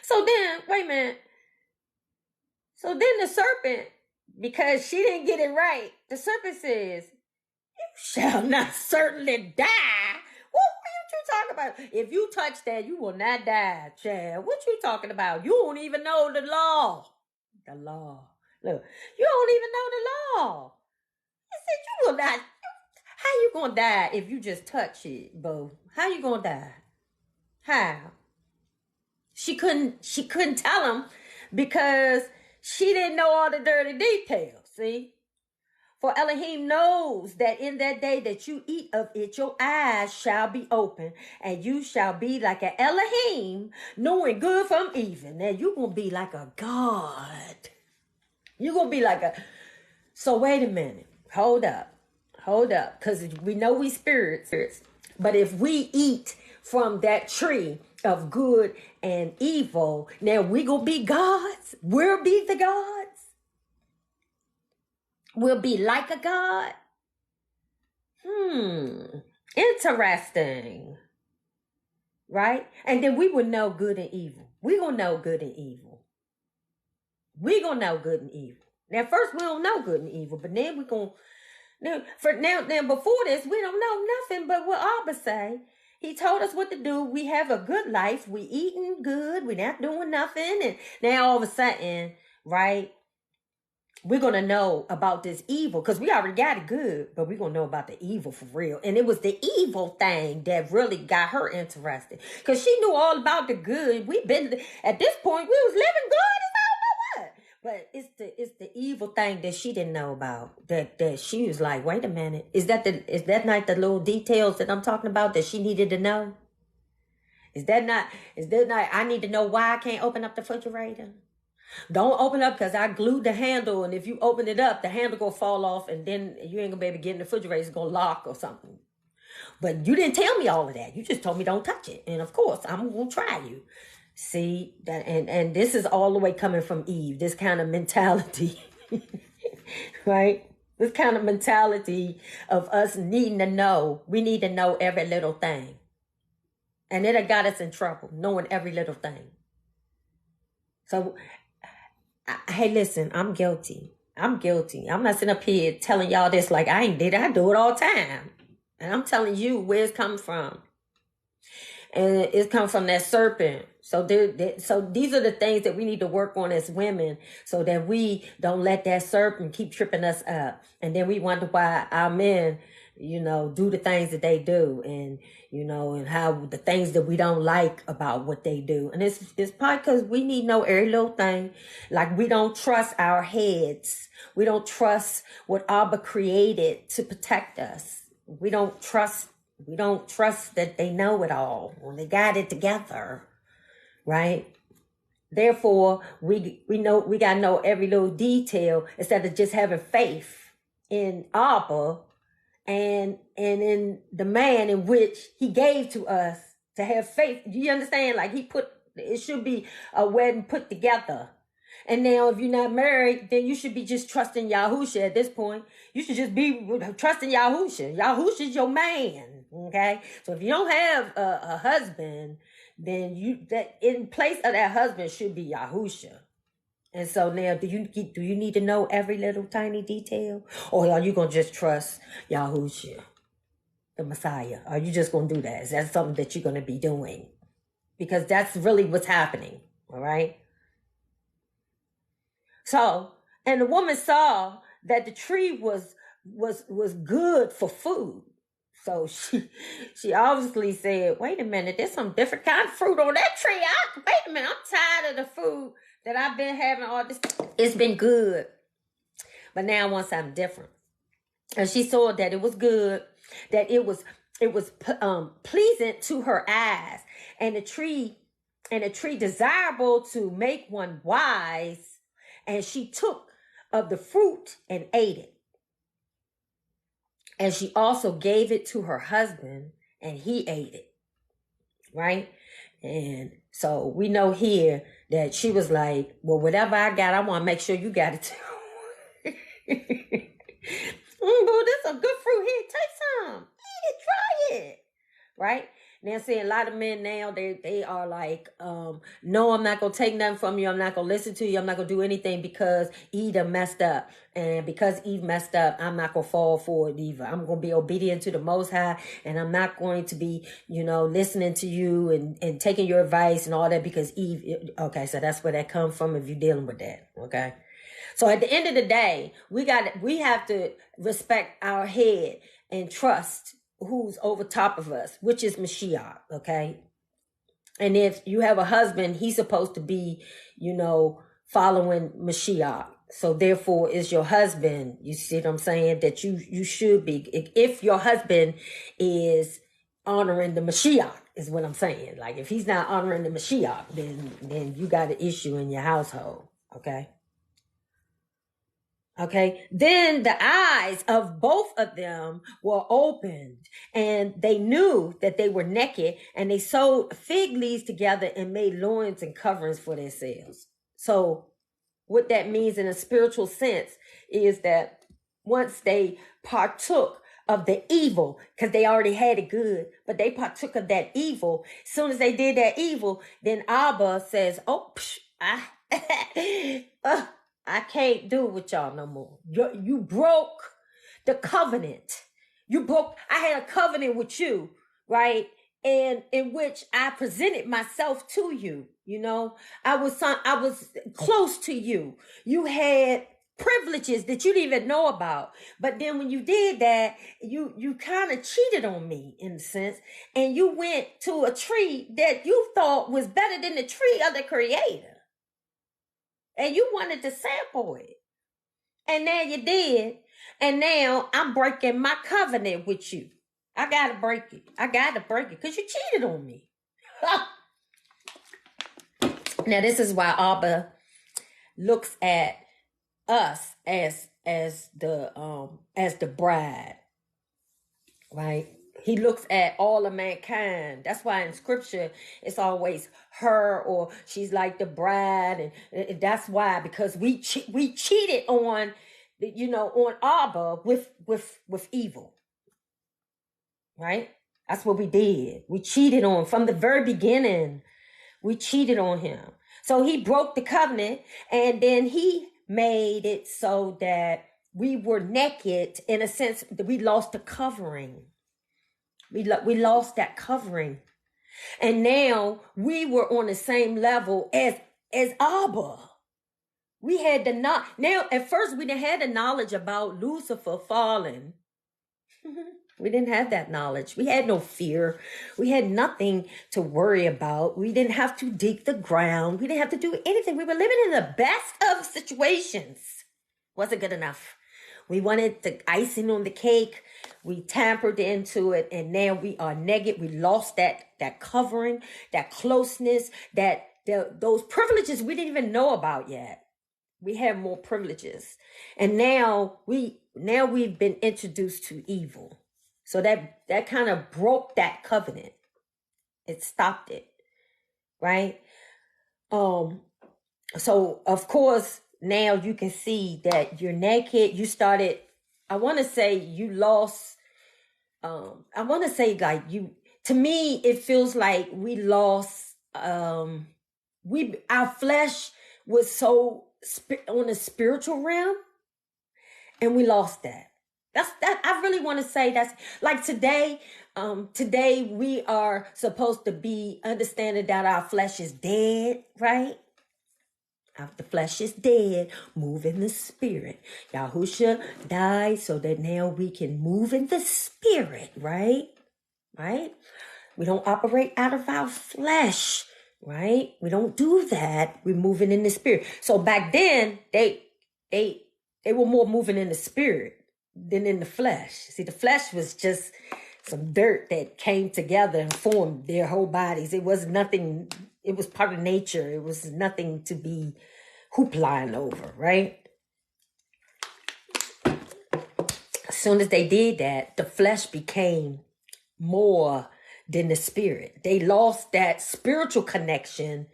So then, wait a minute. So then the serpent, because she didn't get it right, the serpent says, "You shall not certainly die." What you talking about? If you touch that, you will not die, child. What you talking about? You don't even know the law. The law. Look, you don't even know the law. He said you will not. How you gonna die if you just touch it, boo? How you gonna die? How? She couldn't tell him because she didn't know all the dirty details. See? For Elohim knows that in that day that you eat of it, your eyes shall be open, and you shall be like an Elohim, knowing good from evil. Now you're going to be like a God. You're going to be like a... So wait a minute. Hold up. Because we know we spirits. But if we eat from that tree of good and evil, now we going to be gods. We'll be the gods. We'll be like a God. Interesting. Right? And then we will know good and evil. We're going to know good and evil. We're going to know good and evil. Now, first, we don't know good and evil, but then we're going to... Now, before this, we don't know nothing but what Abba say. He told us what to do. We have a good life. We eating good. We're not doing nothing. And now, all of a sudden, right... We're going to know about this evil because we already got it good, but we're going to know about the evil for real. And it was the evil thing that really got her interested because she knew all about the good. We've been, at this point, we was living good as I don't know what. But it's the evil thing that she didn't know about that she was like, wait a minute. Is that not the little details that I'm talking about that she needed to know? Is that not, I need to know why I can't open up the refrigerator? Don't open up because I glued the handle, and if you open it up, the handle gonna fall off, and then you ain't gonna be able to get in the refrigerator. It's gonna lock or something. But you didn't tell me all of that. You just told me don't touch it, and of course I'm gonna try you. See that, and this is all the way coming from Eve. This kind of mentality, right? This kind of mentality of us needing to know. We need to know every little thing, and it got us in trouble knowing every little thing. So. Hey, listen, I'm guilty. I'm not sitting up here telling y'all this like I ain't did it. I do it all the time. And I'm telling you where it's coming from. And it's come from that serpent. So these are the things that we need to work on as women so that we don't let that serpent keep tripping us up. And then we wonder why our men, do the things that they do and, and how the things that we don't like about what they do. And it's probably because we need to know every little thing. Like we don't trust our heads. We don't trust what Abba created to protect us. We don't trust that they know it all or they got it together. Right? Therefore, we know we gotta know every little detail instead of just having faith in Abba and in the man in which he gave to us to have faith. Do you understand? Like it should be a wedding put together. And now if you're not married, then you should be just trusting Yahusha at this point. You should just be trusting Yahusha. Yahusha's your man. Okay? So if you don't have a husband, then that in place of that husband should be Yahusha. And so now, do you need to know every little tiny detail? Or are you going to just trust Yahusha, the Messiah? Are you just going to do that? Is that something that you're going to be doing? Because that's really what's happening. All right? So, and the woman saw that the tree was good for food. So she obviously said, wait a minute, there's some different kind of fruit on that tree. Wait a minute, I'm tired of the food that I've been having all this. It's been good. But now I want something different. And she saw that it was good, that it was pleasant to her eyes, and the tree desirable to make one wise. And she took of the fruit and ate it. And she also gave it to her husband, and he ate it. Right? And so we know here that she was like, well, whatever I got, I want to make sure you got it too. Boo, this is a good fruit here. Take some. Eat it. Try it. Right? Now, see, a lot of men now, they are like, no, I'm not gonna take nothing from you. I'm not gonna listen to you. I'm not gonna do anything because Eve done messed up, and because Eve messed up, I'm not gonna fall for it either. I'm gonna be obedient to the Most High, and I'm not going to be, listening to you and taking your advice and all that because Eve. Okay, so that's where that comes from. If you're dealing with that, okay. So at the end of the day, we have to respect our head and trust who's over top of us, which is Mashiach, okay? And if you have a husband, he's supposed to be, following Mashiach. So therefore, is your husband, you see what I'm saying, that you should be, if your husband is honoring the Mashiach, is what I'm saying. Like, if he's not honoring the Mashiach, then you got an issue in your household, okay? Okay, then the eyes of both of them were opened, and they knew that they were naked, and they sewed fig leaves together and made loins and coverings for themselves. So what that means in a spiritual sense is that once they partook of the evil, because they already had it good, but they partook of that evil. As soon as they did that evil, then Abba says, I can't do it with y'all no more. You broke the covenant. I had a covenant with you, right? And in which I presented myself to you, I was close to you. You had privileges that you didn't even know about. But then when you did that, you kind of cheated on me in a sense, and you went to a tree that you thought was better than the tree of the Creator. And you wanted to sample it. And now you did. And now I'm breaking my covenant with you. I got to break it. Because you cheated on me. Now, this is why Abba looks at us as the bride. Right? He looks at all of mankind. That's why in scripture, it's always her, or she's like the bride. And that's why, because we cheated on, on Abba with evil. Right? That's what we did. We cheated on, from the very beginning. We cheated on him. So he broke the covenant, and then he made it so that we were naked, in a sense that we lost the covering. We lost that covering. And now we were on the same level as Abba. We had now at first we didn't have the knowledge about Lucifer falling. We didn't have that knowledge. We had no fear. We had nothing to worry about. We didn't have to dig the ground. We didn't have to do anything. We were living in the best of situations. Wasn't good enough. We wanted the icing on the cake. We tampered into it, and now we are naked. We lost that covering, that closeness, those privileges we didn't even know about yet. We have more privileges, and now we've been introduced to evil. So that kind of broke that covenant. It stopped it, right? So of course now you can see that you're naked. You started. I want to say you lost. I want to say like you. To me, it feels like we lost. Our flesh was so on the spiritual realm, and we lost that. That's that. I really want to say that's like today. Today we are supposed to be understanding that our flesh is dead, right? The flesh is dead, move in the spirit. Yahusha died so that now we can move in the spirit, right? Right? We don't operate out of our flesh, right? We don't do that. We're moving in the spirit. So back then, they were more moving in the spirit than in the flesh. See, the flesh was just some dirt that came together and formed their whole bodies. It was nothing. It was part of nature. It was nothing to be hooplying over, right? As soon as they did that, the flesh became more than the spirit. They lost that spiritual connection,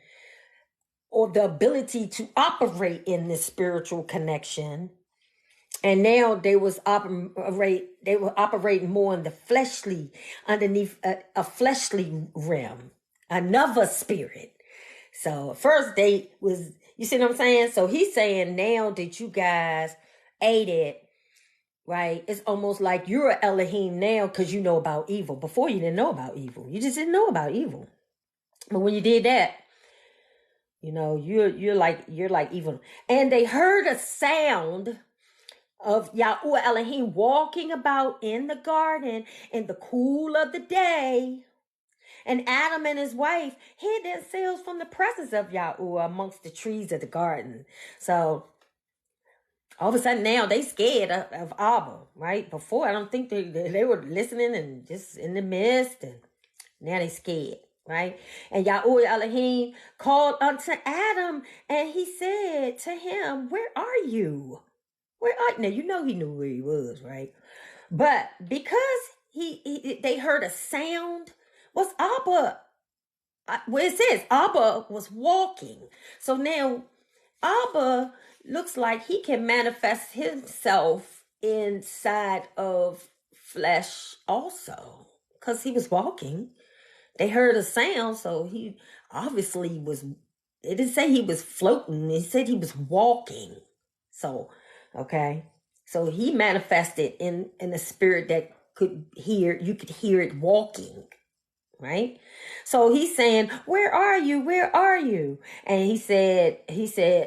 or the ability to operate in this spiritual connection. And now they were operating more in the fleshly, underneath a fleshly realm, another spirit. So first they was, you see what I'm saying? So he's saying now that you guys ate it, right? It's almost like you're an Elohim now because you know about evil. Before you didn't know about evil. You just didn't know about evil. But when you did that, you know, you're like evil. And they heard a sound of Yahuwah Elohim walking about in the garden in the cool of the day. And Adam and his wife hid themselves from the presence of Yahuwah amongst the trees of the garden. So all of a sudden now they scared of Abba, right? Before, I don't think they were listening and just in the midst, and now they scared, right? And Yahuwah Elohim called unto Adam, and he said to him, where are you? Where are you? Now, you know he knew where he was, right? But because they heard a sound, was Abba, well, it says Abba was walking. So now Abba looks like he can manifest himself inside of flesh also, because he was walking. They heard a sound, so he obviously was, it didn't say he was floating, it said he was walking. So, okay. So he manifested in a spirit that you could hear it walking, right? So he's saying, where are you? Where are you? And he said,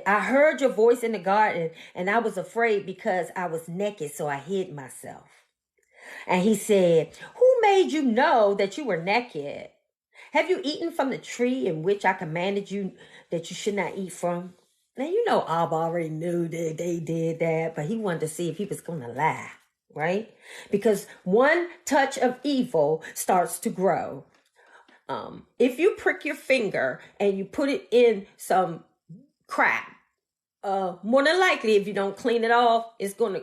I heard your voice in the garden, and I was afraid because I was naked, so I hid myself. And he said, who made you know that you were naked? Have you eaten from the tree in which I commanded you that you should not eat from? Now, you know, Abba already knew that they did that, but he wanted to see if he was going to lie, right? Because one touch of evil starts to grow. If you prick your finger and you put it in some crap, more than likely, if you don't clean it off, it's gonna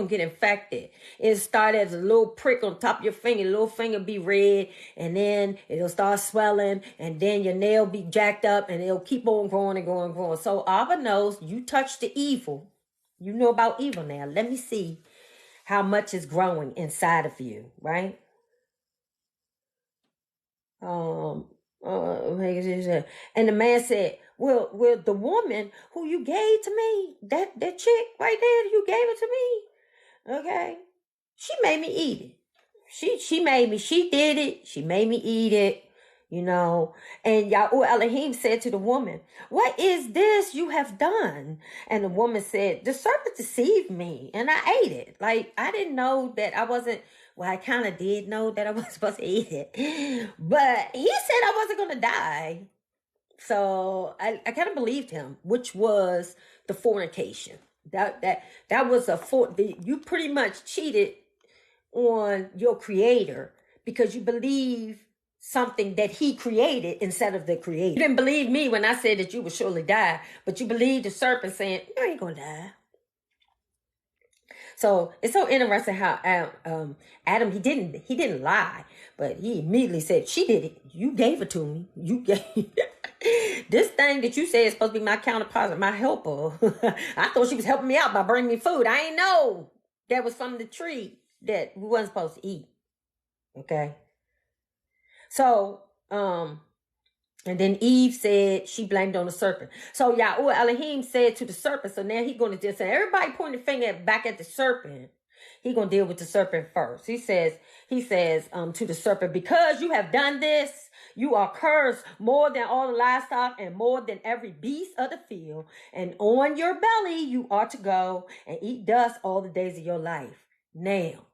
get infected. It started as a little prick on top of your finger, little finger be red, and then it'll start swelling, and then your nail be jacked up, and it'll keep on growing and growing and growing. So Abba knows you touch the evil. You know about evil now. Let me see how much is growing inside of you, right? And the man said, well, the woman who you gave to me, that chick right there, you gave it to me. Okay. She made me eat it. She did it. She made me eat it, you know. And Yahuwah Elohim said to the woman, what is this you have done? And the woman said, the serpent deceived me and I ate it. Like, I didn't know that I wasn't, well, I kind of did know that I wasn't supposed to eat it, but he said I wasn't going to die. So I kind of believed him, which was the fornication. That was you pretty much cheated on your creator because you believe something that he created instead of the creator. You didn't believe me when I said that you would surely die, but you believed the serpent saying, you ain't gonna die. So it's so interesting how Adam, he didn't lie, but he immediately said, she did it. You gave it to me. You gave this thing that you said is supposed to be my counterpart, my helper. I thought she was helping me out by bringing me food. I ain't know that was from the tree that we wasn't supposed to eat. Okay. So, and then Eve said she blamed on the serpent. So Yahuwah Elohim said to the serpent, so now he's going to just say, everybody pointing the finger back at the serpent. He's going to deal with the serpent first. He says to the serpent, because you have done this, you are cursed more than all the livestock and more than every beast of the field. And on your belly you are to go and eat dust all the days of your life. Now,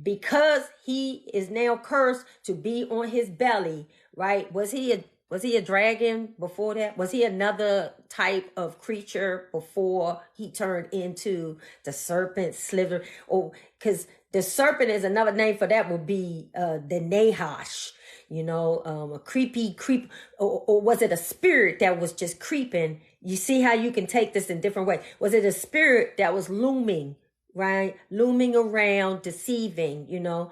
because he is now cursed to be on his belly, right? Was he a dragon before that? Was he another type of creature before he turned into the serpent sliver? Or because the serpent is another name for that would be the Nahash, you know, a creep, or was it a spirit that was just creeping? You see how you can take this in different ways. Was it a spirit that was looming, right? Looming around, deceiving, you know,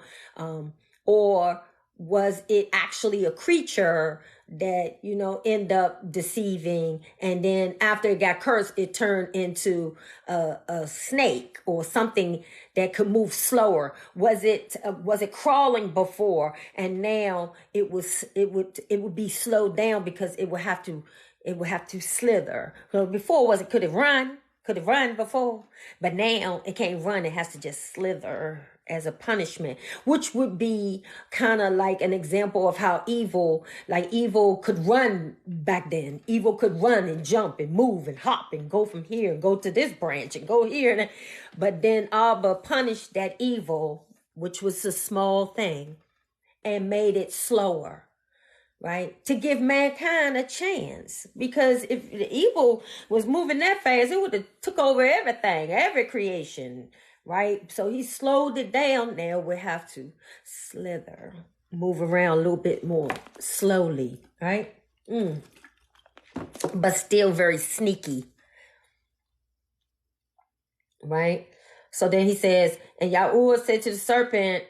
or was it actually a creature that, end up deceiving. And then after it got cursed, it turned into a snake or something that could move slower. Was it crawling before? And now it would be slowed down because it would have to slither. So before could it run? Could it run before? But now it can't run. It has to just slither as a punishment, which would be kind of like an example of how evil could run back then. Evil could run and jump and move and hop and go from here and go to this branch and go here. But then Abba punished that evil, which was a small thing, and made it slower. Right? To give mankind a chance. Because if the evil was moving that fast, it would have took over everything, every creation. Right? So he slowed it down. Now we have to slither, move around a little bit more slowly. Right? But still very sneaky. Right? So then he says, and Yahuwah said to the serpent,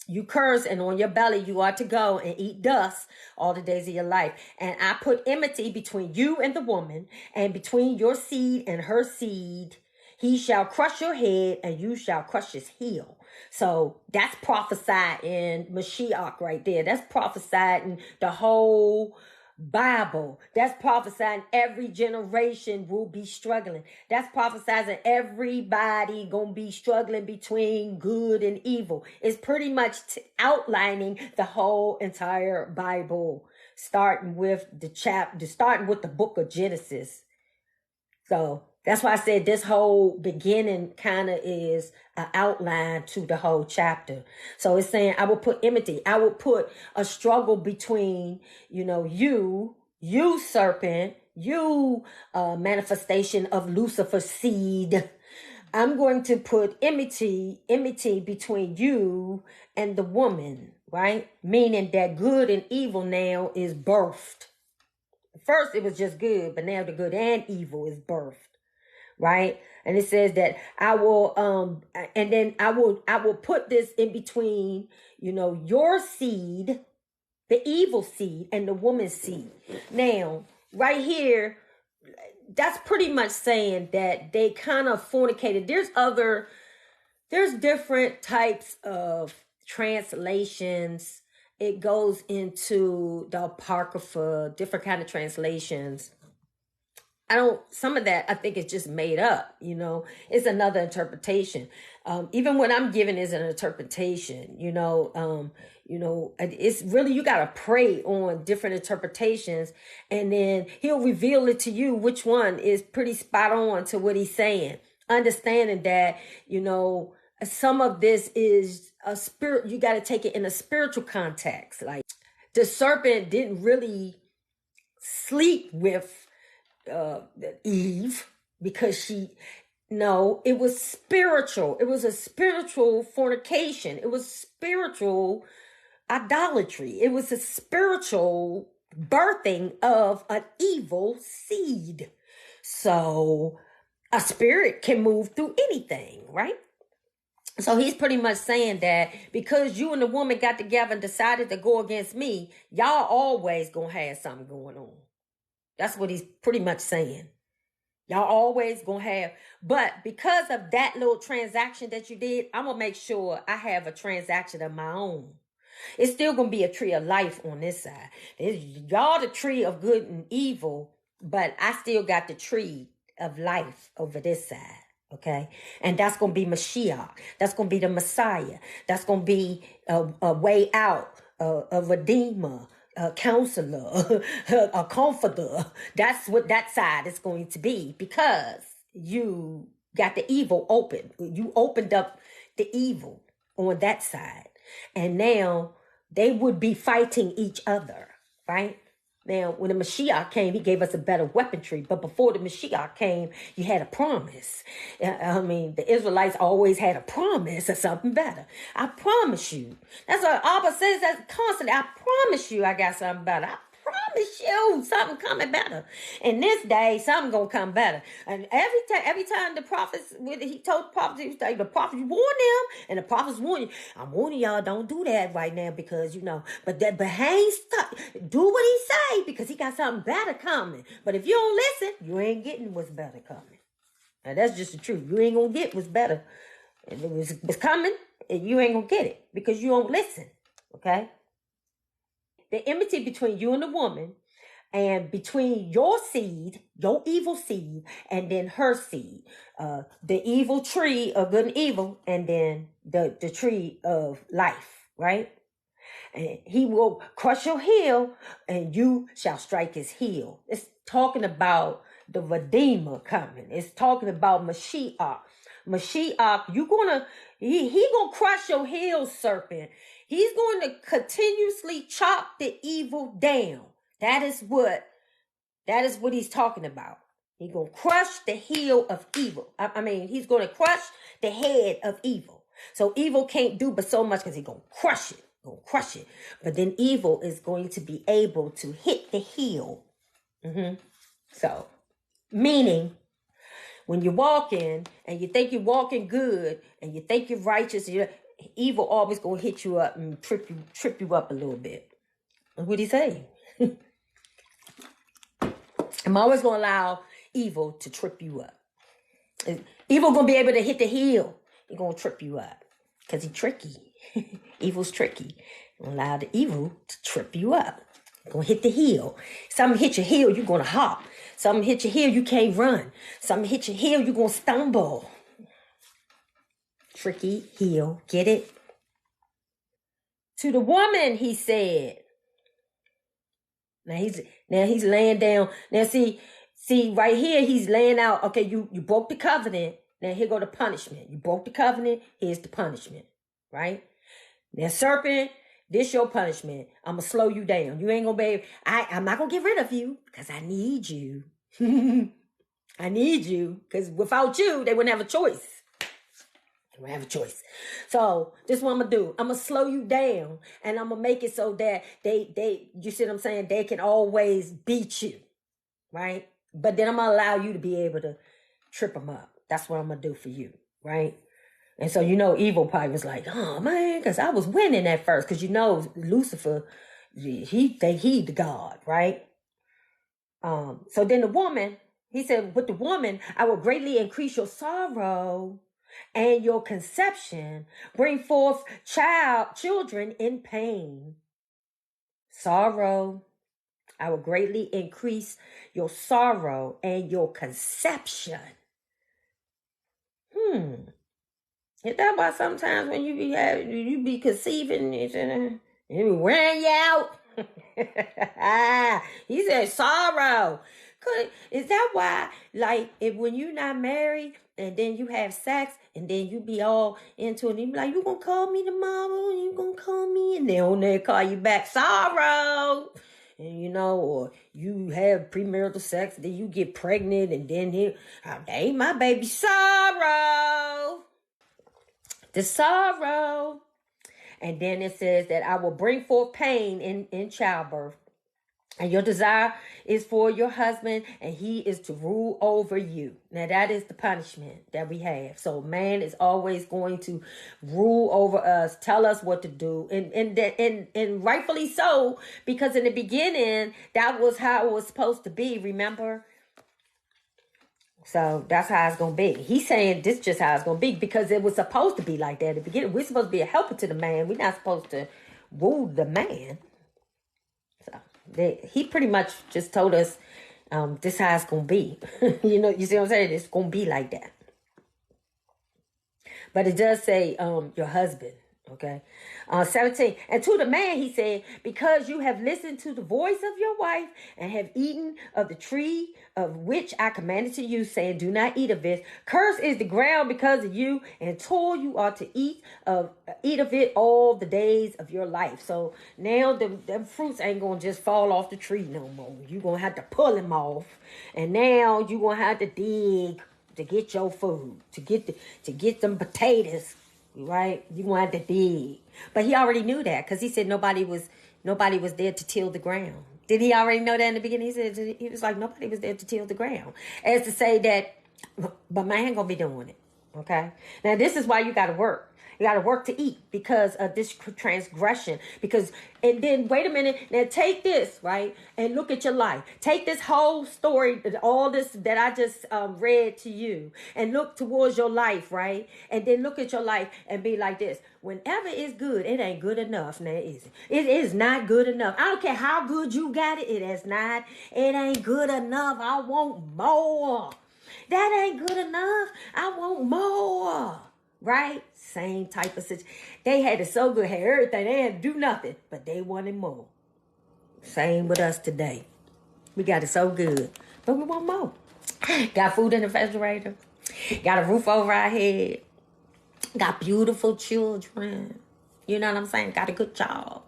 you curse, and on your belly you are to go and eat dust all the days of your life. And I put enmity between you and the woman, and between your seed and her seed. He shall crush your head, and you shall crush his heel. So that's prophesied in Mashiach right there. That's prophesied in the whole Bible. That's prophesying every generation will be struggling. That's prophesying everybody gonna be struggling between good and evil. It's pretty much outlining the whole entire Bible, starting with the book of Genesis. So that's why I said this whole beginning kind of is an outline to the whole chapter. So it's saying, I will put enmity. I will put a struggle between, you serpent, you manifestation of Lucifer's seed. I'm going to put enmity between you and the woman, right? Meaning that good and evil now is birthed. First, it was just good, but now the good and evil is birthed. Right? And it says that I will put this in between, your seed, the evil seed, and the woman's seed. Now, right here, that's pretty much saying that they kind of fornicated. There's different types of translations. It goes into the Apocrypha, different kind of translations. Some of that I think is just made up, it's another interpretation. Even what I'm giving is an interpretation, it's really, you got to pray on different interpretations, and then he'll reveal it to you, which one is pretty spot on to what he's saying. Understanding that, some of this is a spirit, you got to take it in a spiritual context. Like the serpent didn't really sleep with Eve because it was spiritual. It was a spiritual fornication. It was spiritual idolatry. It was a spiritual birthing of an evil seed. So a spirit can move through anything, right? So he's pretty much saying that because you and the woman got together and decided to go against me, y'all always gonna have something going on. That's what he's pretty much saying. Y'all always gonna have, but because of that little transaction that you did, I'm gonna make sure I have a transaction of my own. It's still gonna be a tree of life on this side. Y'all the tree of good and evil, but I still got the tree of life over this side. Okay, and that's gonna be Mashiach. That's gonna be the Messiah. That's gonna be a way out, a redeemer, a counselor, a comforter. That's what that side is going to be, because you got the evil open. You opened up the evil on that side. And now they would be fighting each other, right? Now, when the Mashiach came, he gave us a better weaponry. But before the Mashiach came, you had a promise. I mean, the Israelites always had a promise of something better. I promise you. That's what Abba says that constantly. I promise you I got something better. I promise you something coming better. In this day, something gonna come better. And every time the prophets, when he told the prophets, he was like, the prophets warn them, and the prophets warn you. I'm warning y'all, don't do that right now because but hang stuck. Do what he say because he got something better coming. But if you don't listen, you ain't getting what's better coming. Now that's just the truth. You ain't gonna get what's better. And it was coming, and you ain't gonna get it because you don't listen. Okay? The enmity between you and the woman, and between your seed, your evil seed, and then her seed, the evil tree of good and evil, and then the tree of life, right? And he will crush your heel, and you shall strike his heel. It's talking about the Redeemer coming. It's talking about Mashiach. Mashiach, he gonna crush your heel, serpent. He's going to continuously chop the evil down. That is what he's talking about. He's gonna crush the heel of evil. He's gonna crush the head of evil. So evil can't do but so much because he's gonna crush it. But then evil is going to be able to hit the heel. So, meaning, when you're walking and you think you're walking good and you think you're righteous, evil always gonna hit you up and trip you up a little bit. What he say? I'm always gonna allow evil to trip you up. Evil gonna be able to hit the heel. He's gonna trip you up because he's tricky. Evil's tricky. Allow the evil to trip you up. Gonna hit the heel. Something hit your heel, you're gonna hop. Something hit your heel, you can't run. Something hit your heel, you're gonna stumble. Tricky heel, get it? To the woman, he said. Now he's laying down. Now see right here, he's laying out. Okay, you broke the covenant. Now here go the punishment. You broke the covenant. Here's the punishment, right? Now serpent, this your punishment. I'm gonna slow you down. You ain't gonna be. I'm not gonna get rid of you because I need you. I need you because without you, they wouldn't have a choice. They wouldn't have a choice. So this is what I'm gonna do. I'm gonna slow you down, and I'm gonna make it so that they you see what I'm saying? They can always beat you, right? But then I'm gonna allow you to be able to trip them up. That's what I'm gonna do for you, right? And so, evil probably was like, oh man, because I was winning at first. Because Lucifer, he think he the God, right? So then the woman, he said, with the woman, I will greatly increase your sorrow and your conception, bring forth children in pain. Sorrow, I will greatly increase your sorrow and your conception. Is that why sometimes when you be conceiving, it be wearing you out? He said sorrow. Is that why, like, when you're not married and then you have sex and then you be all into it, and you be like, you gonna call me tomorrow? You gonna call me? And then they call you back, sorrow. And or you have premarital sex, then you get pregnant, and then hey, my baby, sorrow. The sorrow. And then it says that I will bring forth pain in childbirth. And your desire is for your husband, and he is to rule over you. Now, that is the punishment that we have. So man is always going to rule over us, tell us what to do. And rightfully so, because in the beginning, that was how it was supposed to be, remember? So that's how it's going to be. He's saying this is just how it's going to be because it was supposed to be like that at the beginning. We're supposed to be a helper to the man. We're not supposed to rule the man. So he pretty much just told us this is how it's going to be. You see what I'm saying? It's going to be like that. But it does say your husband. Okay. 17. And to the man, he said, because you have listened to the voice of your wife and have eaten of the tree of which I commanded to you, saying, do not eat of it. Cursed is the ground because of you, and toil you are to eat of it all the days of your life. So now the fruits ain't going to just fall off the tree no more. You're going to have to pull them off. And now you're going to have to dig to get your food, to get them potatoes. Right? You're going to have to dig. But he already knew that because he said nobody was there to till the ground. Did he already know that in the beginning? He said, he was like, nobody was there to till the ground. As to say that, but man ain't gonna be doing it. Okay? Now, this is why you gotta work. You gotta work to eat because of this transgression. Because, and then, wait a minute. Now, take this, right? And look at your life. Take this whole story, all this that I just read to you, and look towards your life, right? And then look at your life and be like this. Whenever it's good, it ain't good enough. Now, is it? It is not good enough. I don't care how good you got it. It is not. It ain't good enough. I want more. That ain't good enough. I want more. Right? Same type of situation. They had it so good, had everything. They had to do nothing, but they wanted more. Same with us today. We got it so good, but we want more. Got food in the refrigerator. Got a roof over our head. Got beautiful children. You know what I'm saying? Got a good job.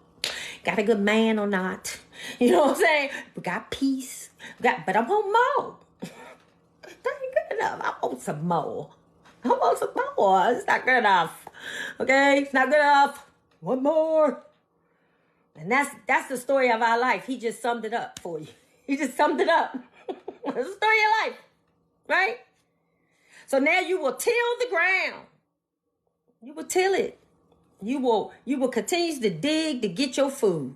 Got a good man or not. You know what I'm saying? We got peace. But I want more. That ain't good enough. I want some more. I want some more. It's not good enough. Okay? It's not good enough. One more. And that's the story of our life. He just summed it up for you. He just summed it up. That's the story of your life. Right? So now you will till the ground. You will till it. You will continue to dig to get your food.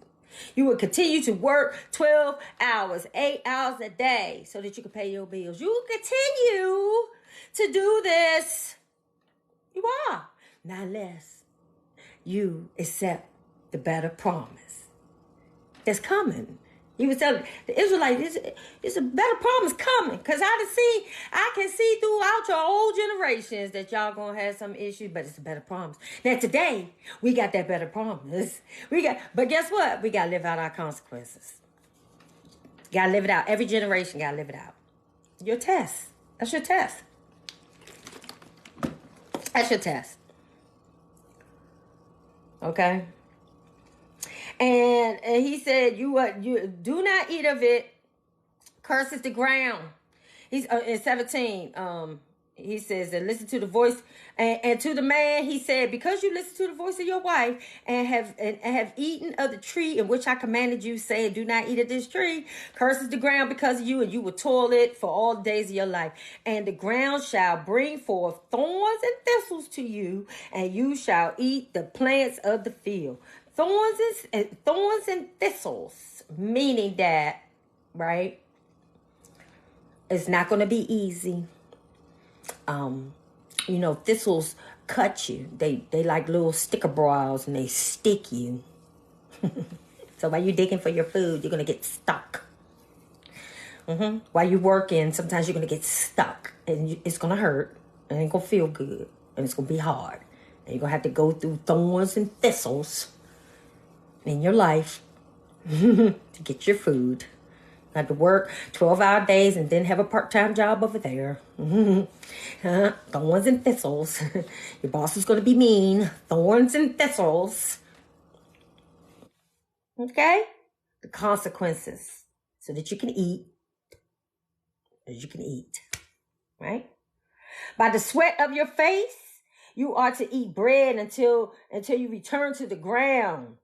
You will continue to work 12 hours, 8 hours a day so that you can pay your bills. You will continue to do this. You are. Not unless you accept the better promise that's coming. He was telling the Israelites, it's a better promise coming. Because I can see throughout your old generations that y'all going to have some issues, but it's a better promise. Now today, we got that better promise. But guess what? We got to live out our consequences. Got to live it out. Every generation got to live it out. Your test. That's your test. That's your test. Okay? And he said, you do not eat of it, curses the ground. He's in 17. He says, and listen to the voice, and to the man he said, because you listen to the voice of your wife and have eaten of the tree in which I commanded you, saying, do not eat of this tree, curses the ground because of you, and you will toil it for all the days of your life. And the ground shall bring forth thorns and thistles to you, and you shall eat the plants of the field. Thorns and thistles, meaning that, right, it's not going to be easy. Thistles cut you. They like little sticker brows and they stick you. So while you're digging for your food, you're going to get stuck. While you're working, sometimes you're going to get stuck and it's going to hurt and it ain't going to feel good and it's going to be hard. And you're going to have to go through thorns and thistles in your life to get your food. You have to work 12-hour days and then have a part-time job over there. Thorns and thistles. Your boss is going to be mean. Thorns and thistles. Okay? The consequences. So that you can eat. As you can eat. Right? By the sweat of your face, you are to eat bread until you return to the ground.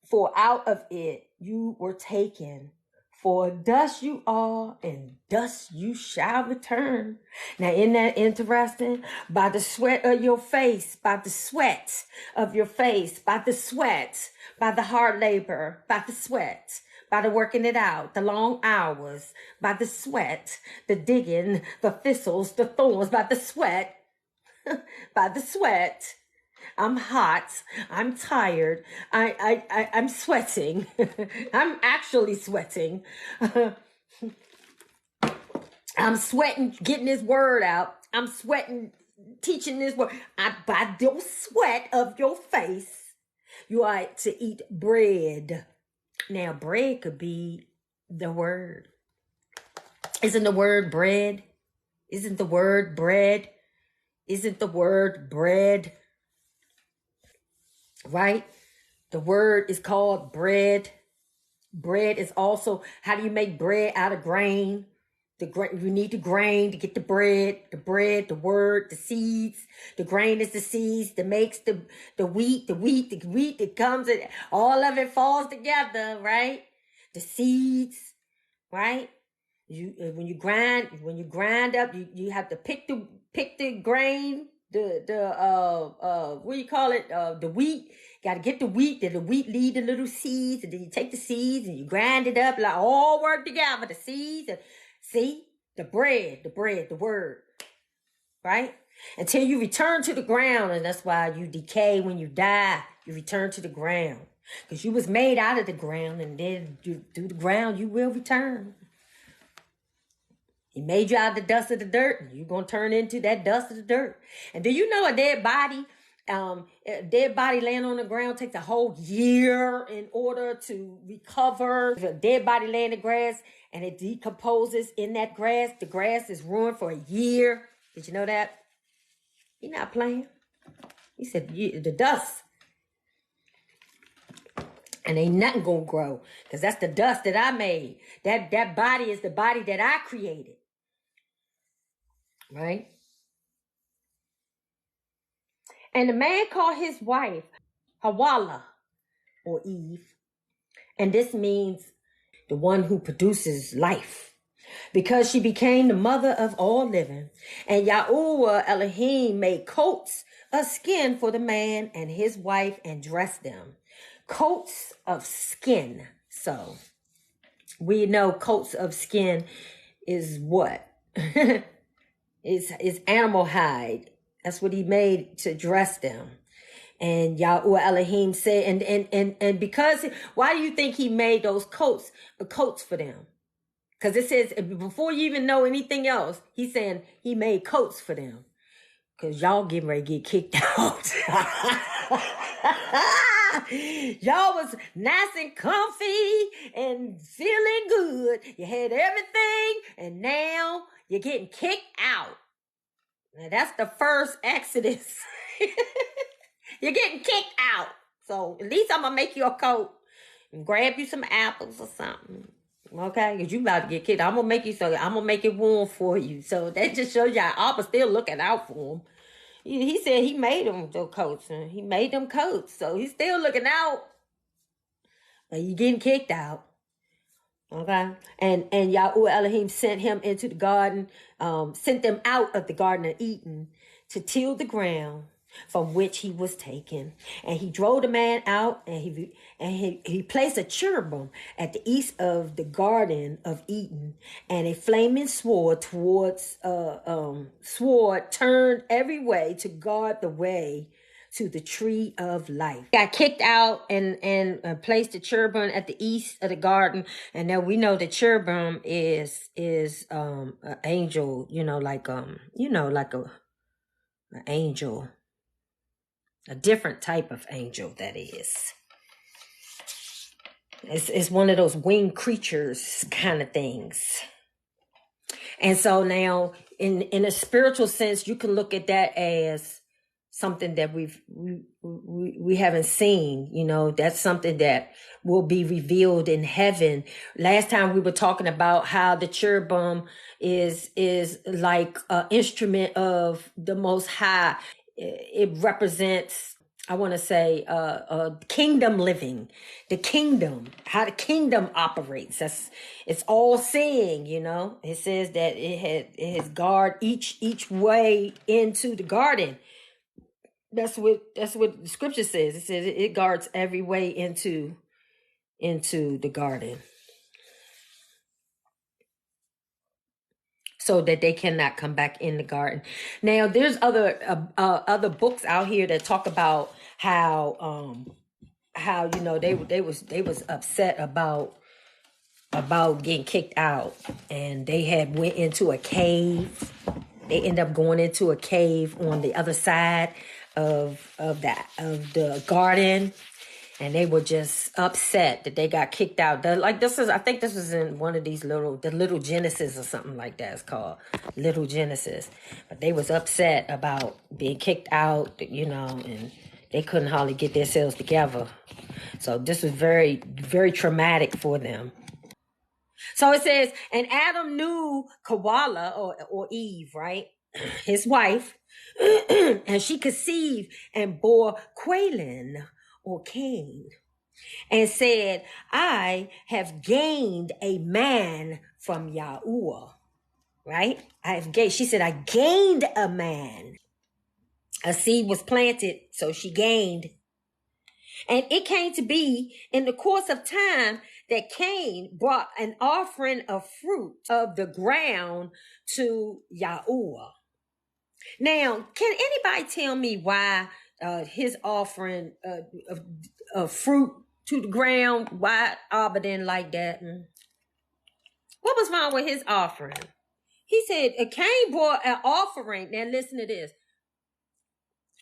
For out of it you were taken. For dust you are, and dust you shall return. Now, isn't that interesting? By the sweat of your face, by the sweat of your face, by the sweat, by the hard labor, by the sweat, by the working it out, the long hours, by the sweat, the digging, the thistles, the thorns, by the sweat, by the sweat. I'm hot. I'm tired. I'm sweating. I'm actually sweating. I'm sweating getting this word out. I'm sweating teaching this word. By the sweat of your face, you are to eat bread. Now, bread could be the word. Isn't the word bread? Isn't the word bread? Isn't the word bread? Right? The word is called bread. Bread is also, how do you make bread out of grain? You need the grain to get the bread, the word, the seeds. The grain is the seeds that makes the wheat that comes, and all of it falls together, right? the seeds, right? You when you grind up, you have to pick the grain, the what do you call it? The wheat. Got to get the wheat. Then the wheat lead the little seeds, and then you take the seeds and you grind it up, like all work together. The seeds and see the bread, the word, right? Until you return to the ground, and that's why you decay when you die. You return to the ground because you was made out of the ground, and then through the ground you will return. He made you out of the dust of the dirt, and you're going to turn into that dust of the dirt. And do you know a dead body laying on the ground takes a whole year in order to recover? If a dead body laying in the grass and it decomposes in that grass, the grass is ruined for a year. Did you know that? You're not playing. He said, the dust. And ain't nothing going to grow because that's the dust that I made. That body is the body that I created. Right? And the man called his wife Hawala, or Eve. And this means the one who produces life, because she became the mother of all living. And Yahuwah Elohim made coats of skin for the man and his wife and dressed them. Coats of skin. So we know coats of skin is what? It's animal hide. That's what he made to dress them. And Yahuwah Elohim said, and because, why do you think he made those coats for them? Because it says, before you even know anything else, he's saying he made coats for them. Because y'all getting ready to get kicked out. Y'all was nice and comfy and feeling good. You had everything, and now you're getting kicked out. Now that's the first Exodus. You're getting kicked out. So at least I'm going to make you a coat and grab you some apples or something. Okay? Because you about to get kicked out. I'm going to make it warm for you. So that just shows you how Abba's still looking out for him. He said he made them those coats. And he made them coats. So he's still looking out. But you getting kicked out. Okay? And Yahuwah Elohim sent him into the garden, sent them out of the Garden of Eden to till the ground from which he was taken. And he drove the man out, and he placed a cherubim at the east of the Garden of Eden, and a flaming sword turned every way to guard the way to the tree of life. Got kicked out and placed the cherubim at the east of the garden. And now we know the cherubim is an angel, like an angel, a different type of angel, that is. It's one of those winged creatures kind of things. And so now in a spiritual sense, you can look at that as something that we haven't seen. That's something that will be revealed in heaven. Last time we were talking about how the cherubim is like an instrument of the Most High. It represents, I want to say, kingdom living, the kingdom, how the kingdom operates. It's all seeing, It says that it has guard each way into the garden. That's what the scripture says. It says it guards every way into the garden, so that they cannot come back in the garden. Now, there's other books out here that talk about how they was upset about getting kicked out, and they had went into a cave. They end up going into a cave on the other side of the garden, and they were just upset that they got kicked out. I think this was in one of these little Genesis or something like that. It's called Little Genesis. But they was upset about being kicked out, and they couldn't hardly get themselves together. So this was very, very traumatic for them. So it says, and Adam knew Kawala or Eve, right? His wife, and she conceived and bore Quailin or Cain. and said, I have gained a man from Yahuwah. Right? She said, I gained a man. A seed was planted, so she gained. And it came to be in the course of time that Cain brought an offering of fruit of the ground to Yahuwah. Now, can anybody tell me why his offering of fruit to the ground, why Abba didn't like that? What was wrong with his offering? He said, Cain brought an offering. Now listen to this.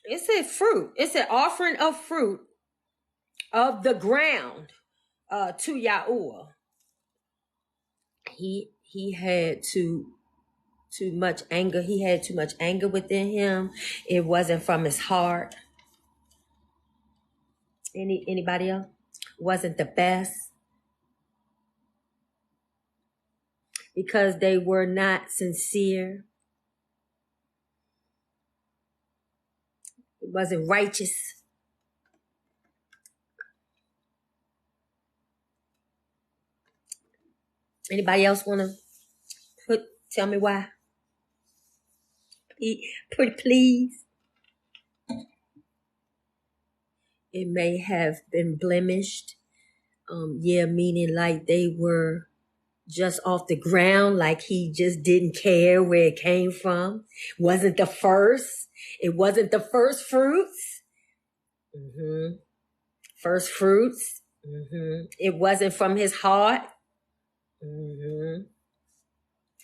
It said fruit. It said offering of fruit of the ground to Yahuwah. He had too much anger. He had too much anger within him. It wasn't from his heart. Anybody else? Wasn't the best. Because they were not sincere. It wasn't righteous. Anybody else want to tell me why? Pretty please. It may have been blemished. Meaning like they were just off the ground, like he just didn't care where it came from. Wasn't the first. It wasn't the first fruits. First fruits. It wasn't from his heart.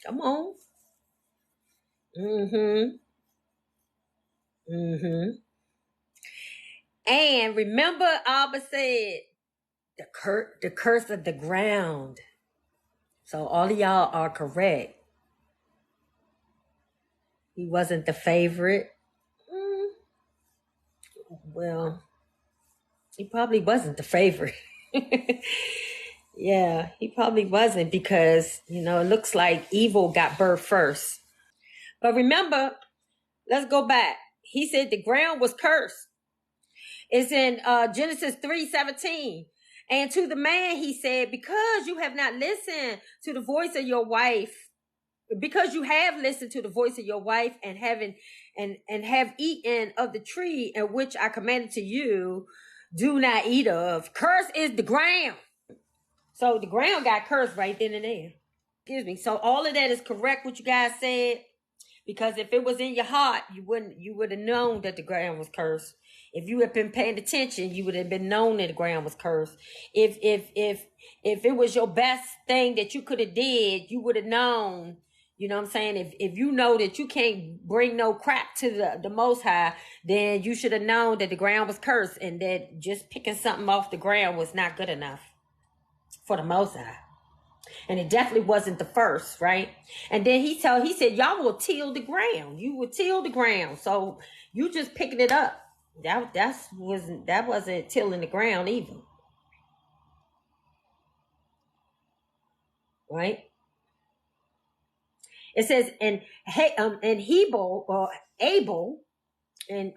Come on. And remember, Abba said, the curse of the ground. So all of y'all are correct. He wasn't the favorite. Well, he probably wasn't the favorite. Yeah, he probably wasn't because, it looks like evil got birth first. But remember, let's go back. He said the ground was cursed. It's in Genesis 3:17. And to the man, he said, because you have not listened to the voice of your wife, because you have listened to the voice of your wife and have eaten of the tree in which I commanded to you, do not eat of. Cursed is the ground. So the ground got cursed right then and there. Excuse me. So all of that is correct what you guys said. Because if it was in your heart, you would have known that the ground was cursed. If you had been paying attention, you would have been known that the ground was cursed. If it was your best thing that you could have did, you would have known. You know what I'm saying? If you know that you can't bring no crap to the Most High, then you should have known that the ground was cursed and that just picking something off the ground was not good enough for the Most High. And it definitely wasn't the first, right? And then he said, y'all will till the ground. You will till the ground. So you just picking it up. That wasn't tilling the ground either. Right? It says, and Hebel or Abel, and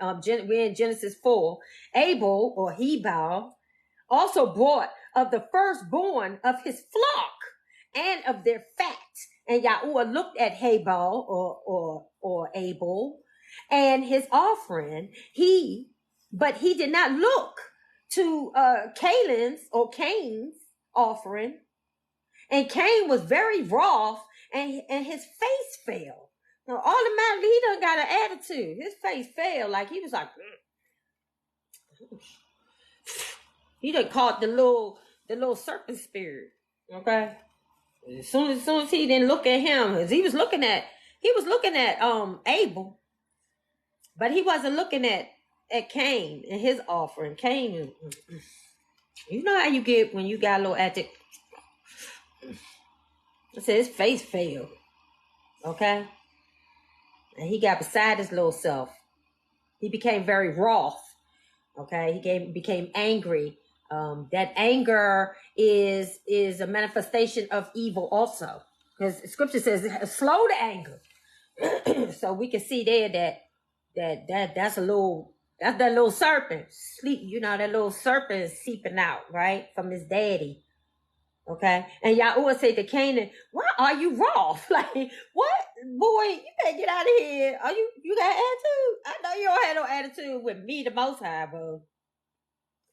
we're in Genesis 4, Abel or Hebel also brought of the firstborn of his flock and of their fat. And Yahuwah looked at Hebel or Abel and his offering. But he did not look to Cain's offering. And Cain was very wroth, and his face fell. Now automatically he done got an attitude. His face fell, like he was like, he done caught the little serpent spirit. Okay. As soon as he didn't look at him, as he was looking at Abel, but he wasn't looking at Cain and his offering. Cain, you know how you get when you got a little attitude. I said his face fell. Okay? And he got beside his little self. He became very wroth. Okay? He became angry. That anger is a manifestation of evil also. Because scripture says slow to anger. So we can see there that's a little That's that little serpent. Sleep, that little serpent is seeping out, right? From his daddy. Okay. And Yahuwah said to Canaan, why are you wroth? Like, what? Boy, you better get out of here. Are you got attitude? I know you don't have no attitude with me, the Most High, bro.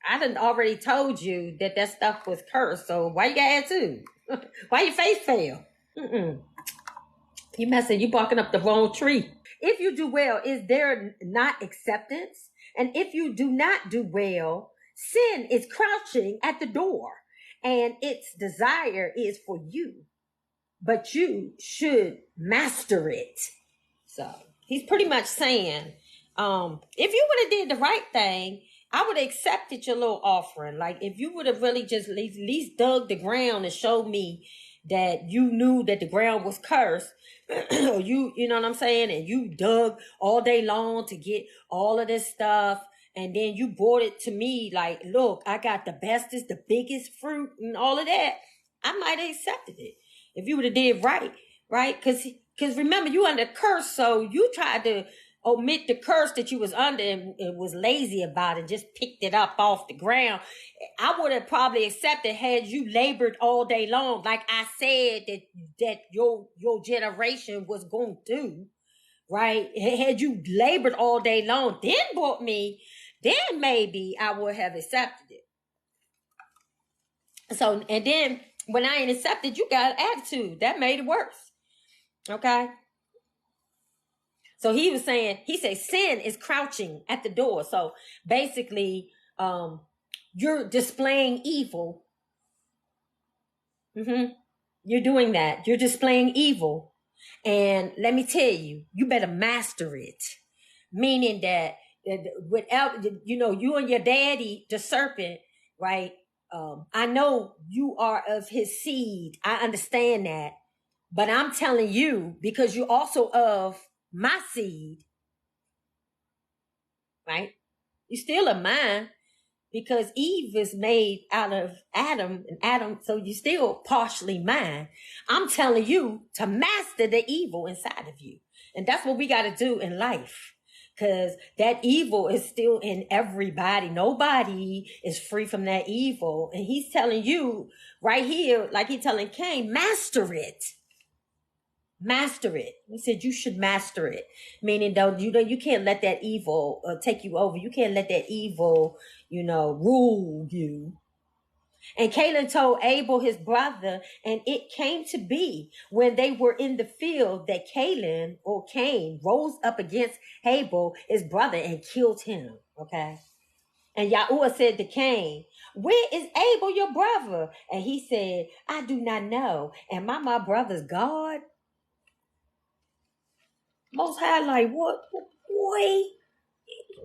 I done already told you that stuff was cursed, so why you got attitude? Why your face fail? You messing, you barking up the wrong tree. If you do well, is there not acceptance? And if you do not do well, sin is crouching at the door, and its desire is for you, but you should master it. So he's pretty much saying, if you would have did the right thing, I would have accepted your little offering. Like, if you would have really just at least dug the ground and showed me that you knew that the ground was cursed, or you know what I'm saying, and you dug all day long to get all of this stuff, and then you brought it to me like, look, I got the bestest, the biggest fruit and all of that, I might have accepted it. If you would have did right? Because remember, you under curse, so you tried to omit the curse that you was under and was lazy about it, just picked it up off the ground. I would have probably accepted had you labored all day long, like I said that your generation was going to do, right? Had you labored all day long, then brought me, then maybe I would have accepted it. So, and then when I ain't accepted, you got an attitude. That made it worse. Okay? So he was saying, he said, sin is crouching at the door. So basically, you're displaying evil. You're doing that. You're displaying evil. And let me tell you, you better master it. Meaning that without, you and your daddy, the serpent, right? I know you are of his seed. I understand that. But I'm telling you, because you're also of my seed, right? You're still of mine, because Eve is made out of Adam, and Adam, so you're still partially mine. I'm telling you to master the evil inside of you. And that's what we got to do in life, because that evil is still in everybody. Nobody is free from that evil. And he's telling you right here, like he's telling Cain, master it. Master it. He said you should master it, meaning though you can't let that evil take you over. You can't let that evil, rule you. And Caleb told Abel his brother, and it came to be when they were in the field that Cain rose up against Abel his brother and killed him. Okay. And Yahuwah said to Cain, where is Abel your brother? And he said, I do not know. Am I my brother's God? Most High, like, what, boy?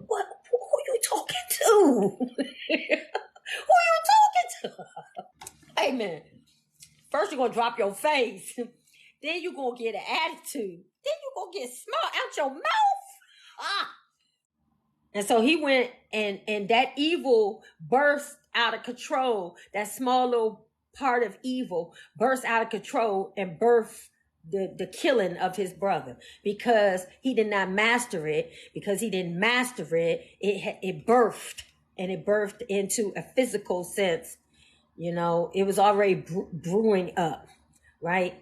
What? Who you talking to? Who you talking to? Hey, man. First, you're going to drop your face. Then you're going to get an attitude. Then you're going to get smart out your mouth. And so he went, and that evil burst out of control. That small little part of evil burst out of control and birthed the killing of his brother, because he did not master it. Because he didn't master it, it birthed, and it birthed into a physical sense. It was already brewing up, right?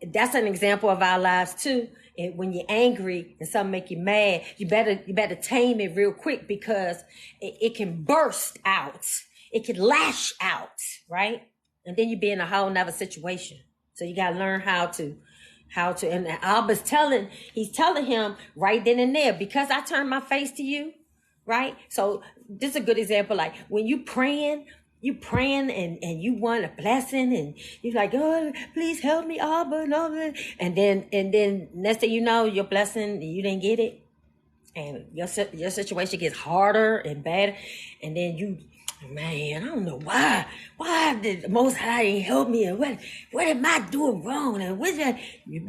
That's an example of our lives too. And when you're angry and something make you mad, you better tame it real quick, because it can burst out. It can lash out, right? And then you be in a whole nother situation. So you got to learn how to, and Abba's he's telling him right then and there, because I turned my face to you, right? So this is a good example. Like when you praying and you want a blessing, and you're like, oh, please help me, Abba, and then next thing you know, your blessing, you didn't get it, and your situation gets harder and better, and then man, I don't know why did the Most High ain't help me, and what am I doing wrong, and what that? You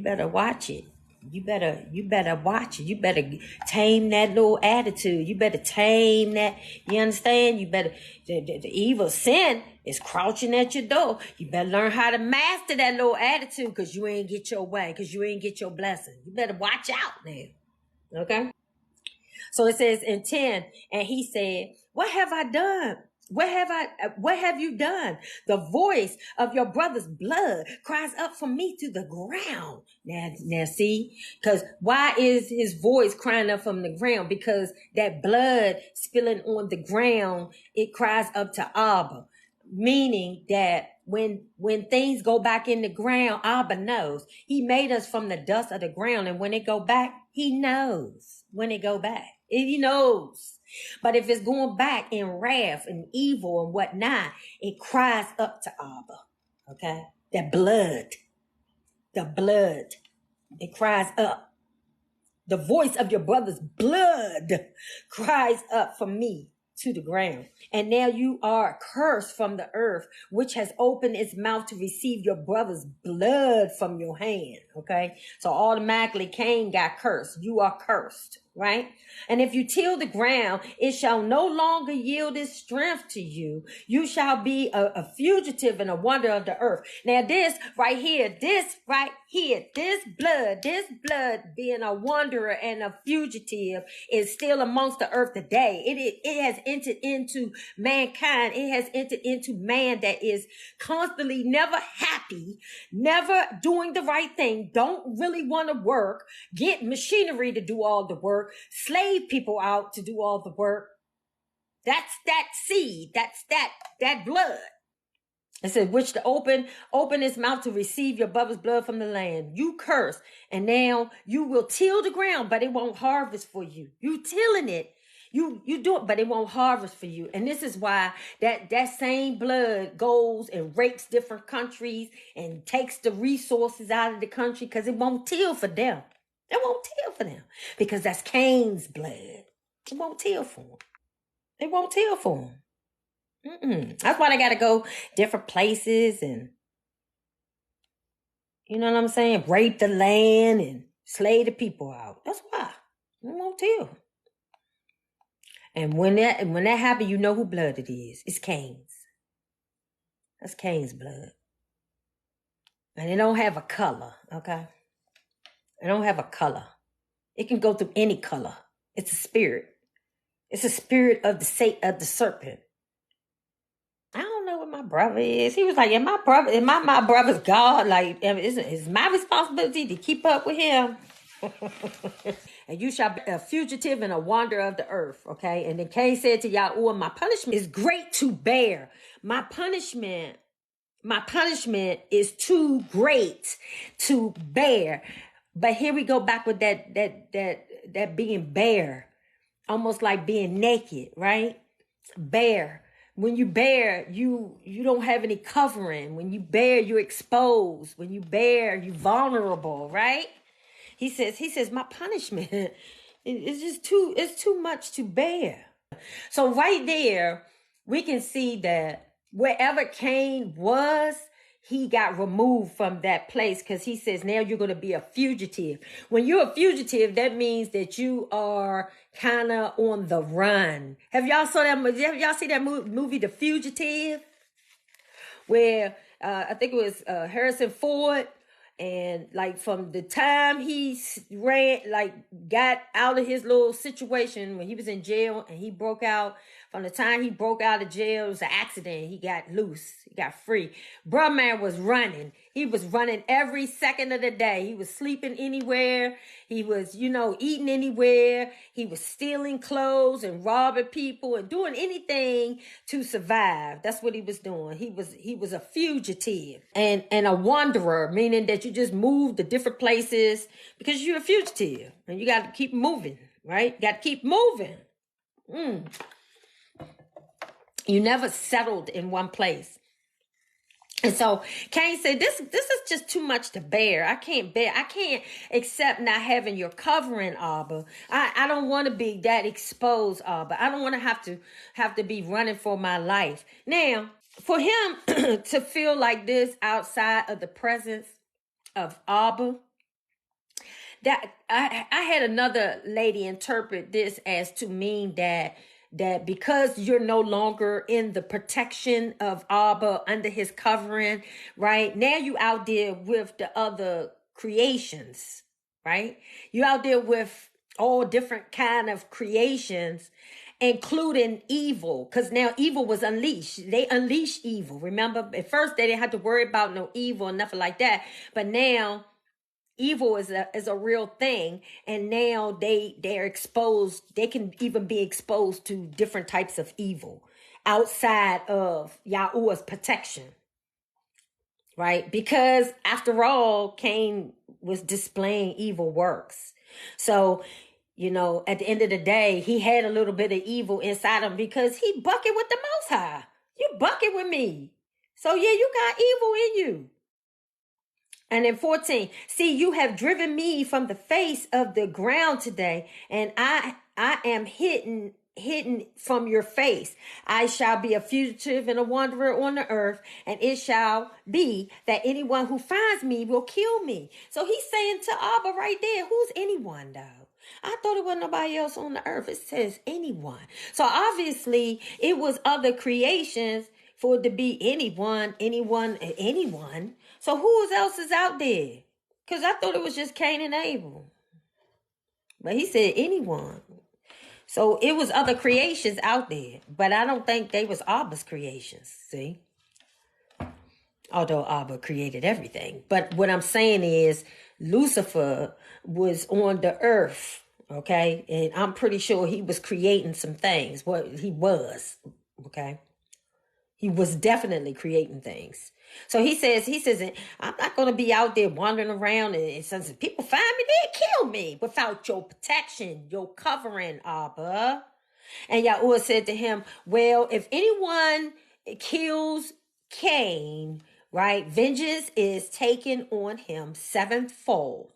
better watch it. You better watch it. You better tame that little attitude. You better tame that. You understand? You better, the evil sin is crouching at your door. You better learn how to master that little attitude, because you ain't get your way, because you ain't get your blessing. You better watch out now. Okay? So it says in 10, and he said, what have I done? What have you done? The voice of your brother's blood cries up from me to the ground. Now see, because why is his voice crying up from the ground? Because that blood spilling on the ground, it cries up to Abba. Meaning that when things go back in the ground, Abba knows. He made us from the dust of the ground, and when it go back, he knows when it go back. He knows. But if it's going back in wrath and evil and whatnot, it cries up to Abba. Okay? That blood. The blood. It cries up. The voice of your brother's blood cries up for me to the ground. And now you are cursed from the earth, which has opened its mouth to receive your brother's blood from your hand. Okay. So automatically Cain got cursed. You are cursed, right? And if you till the ground, it shall no longer yield its strength to you. You shall be a fugitive and a wonder of the earth. Now this blood being a wanderer and a fugitive is still amongst the earth today. It has entered into mankind. It has entered into man that is constantly never happy, never doing the right thing, don't really want to work, get machinery to do all the work, slave people out to do all the work. That's that seed. That's that blood. It said, which to open his mouth to receive your brother's blood from the land. You curse, and now you will till the ground, but it won't harvest for you. You tilling it. You do it, but it won't harvest for you. And this is why that same blood goes and rapes different countries and takes the resources out of the country, because it won't till for them. It won't till for them, because that's Cain's blood. It won't till for them. It won't till for them. That's why they got to go different places and, you know what I'm saying, rape the land and slay the people out. That's why. It won't till. And when that happens, you know who blood it is. It's Cain's. That's Cain's blood. And it don't have a color, okay? It don't have a color. It can go through any color. It's a spirit. It's a spirit of the serpent. I don't know what my brother is. He was like, am my brother's God? Like, it's my responsibility to keep up with him. And you shall be a fugitive and a wanderer of the earth. Okay. And then Cain said to Yahuwah, my punishment is great to bear. My punishment is too great to bear. But here we go back with that being bare, almost like being naked, right? Bare. When you bear, you don't have any covering. When you bear, you're exposed. When you bear, you're vulnerable, right? He says, my punishment is just too much to bear. So right there, we can see that wherever Cain was, he got removed from that place, because he says, now you're going to be a fugitive. When you're a fugitive, that means that you are kind of on the run. Have y'all seen that movie, The Fugitive? Where I think it was Harrison Ford. And like from the time he got out of his little situation when he was in jail and he broke out, from the time he broke out of jail, it was an accident. He got loose. He got free. Bruh man was running. He was running every second of the day. He was sleeping anywhere. He was, eating anywhere. He was stealing clothes and robbing people and doing anything to survive. That's what he was doing. He was a fugitive and a wanderer, meaning that you just move to different places because you're a fugitive and you got to keep moving, right? You got to keep moving. You never settled in one place. And so Cain said, this is just too much to bear. I can't bear. I can't accept not having your covering, Abba. I don't want to be that exposed, Abba. I don't want to have to be running for my life. Now, for him to feel like this outside of the presence of Abba, that I had another lady interpret this as to mean that because you're no longer in the protection of Abba, under his covering, right? Now you out there with the other creations, right? You out there with all different kind of creations, including evil, because now evil was unleashed. They unleashed evil. Remember, at first they didn't have to worry about no evil and nothing like that, but now evil is a real thing, and now they're exposed. They can even be exposed to different types of evil outside of Yahuwah's protection, right? Because after all, Cain was displaying evil works. So, at the end of the day, he had a little bit of evil inside him because he bucket with the Most High. You bucket with me. So yeah, you got evil in you. And in 14, see, you have driven me from the face of the ground today, and I am hidden from your face. I shall be a fugitive and a wanderer on the earth, and it shall be that anyone who finds me will kill me. So he's saying to Abba right there, who's anyone though? I thought it wasn't nobody else on the earth. It says anyone. So obviously it was other creations for it to be anyone. So who else is out there? Because I thought it was just Cain and Abel. But he said anyone. So it was other creations out there. But I don't think they was Abba's creations, see? Although Abba created everything. But what I'm saying is Lucifer was on the earth, okay? And I'm pretty sure he was creating some things. What he was, okay? He was definitely creating things. So he says, I'm not going to be out there wandering around and since people find me, they'll kill me without your protection, your covering, Abba. And Yahuwah said to him, well, if anyone kills Cain, right, vengeance is taken on him sevenfold.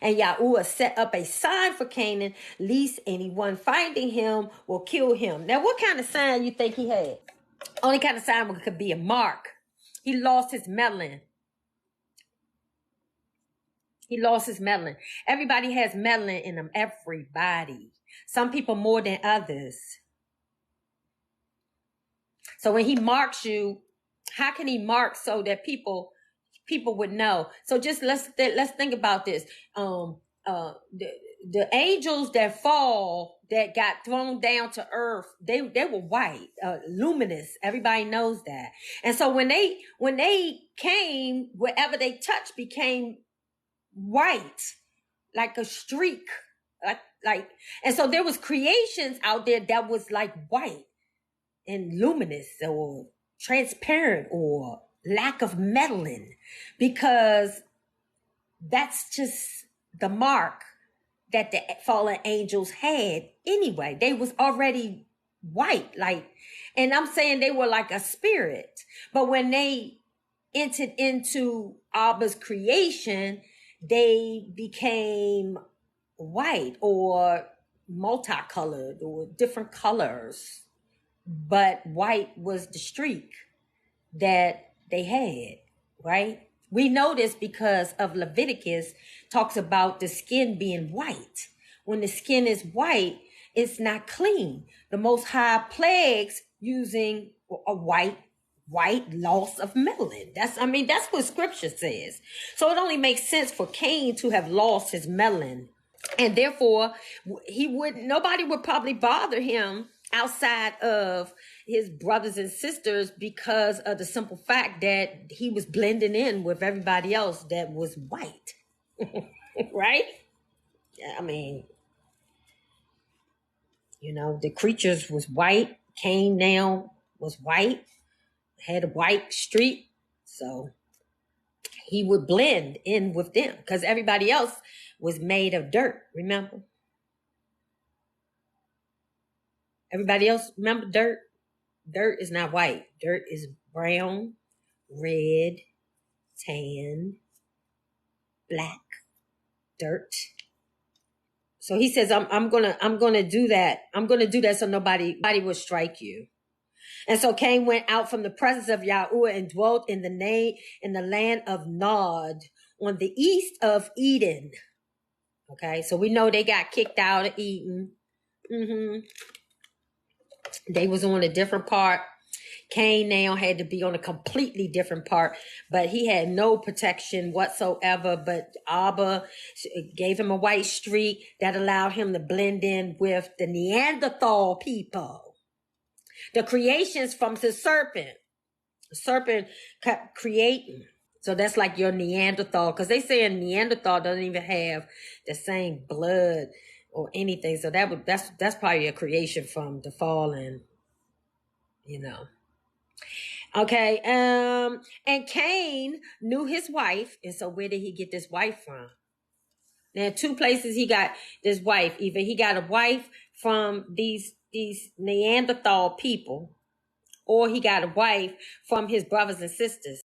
And Yahuwah set up a sign for Canaan, lest anyone finding him will kill him. Now, what kind of sign you think he had? Only kind of sign could be a mark. He lost his melanin. Everybody has melanin in them. Everybody. Some people more than others. So when he marks you, how can he mark so that people would know? So just let's think about this. The angels that fall, that got thrown down to earth, they were white, luminous. Everybody knows that. And so when they came, wherever they touched became white, like a streak, like. And so there was creations out there that was like white and luminous or transparent or lack of melanin, because that's just the mark that the fallen angels had anyway. They was already white, like, and I'm saying they were like a spirit. But when they entered into Abba's creation, they became white or multicolored or different colors. But white was the streak that they had, right? We know this because of Leviticus talks about the skin being white. When the skin is white, it's not clean. The Most High plagues using a white loss of melanin. That's what scripture says. So it only makes sense for Cain to have lost his melanin. And therefore, nobody would probably bother him outside of his brothers and sisters because of the simple fact that he was blending in with everybody else that was white. Right? I mean, the creatures was white. Cain now was white, had a white streak. So he would blend in with them because everybody else was made of dirt, remember? Everybody else, remember dirt? Dirt is not white. Dirt is brown, red, tan, black, dirt. So he says, I'm gonna do that. I'm gonna do that so nobody will strike you. And so Cain went out from the presence of Yahuwah and dwelt in the land of Nod on the east of Eden. Okay, so we know they got kicked out of Eden. They was on a different part. Cain now had to be on a completely different part, but he had no protection whatsoever. But Abba gave him a white streak that allowed him to blend in with the Neanderthal people. The creations from the serpent. The serpent kept creating. So that's like your Neanderthal, because they say a Neanderthal doesn't even have the same blood or anything. So that's probably a creation from the fallen, you know. Okay, and Cain knew his wife, and so where did he get this wife from? Now, two places he got this wife. Either he got a wife from these Neanderthal people, or he got a wife from his brothers and sisters.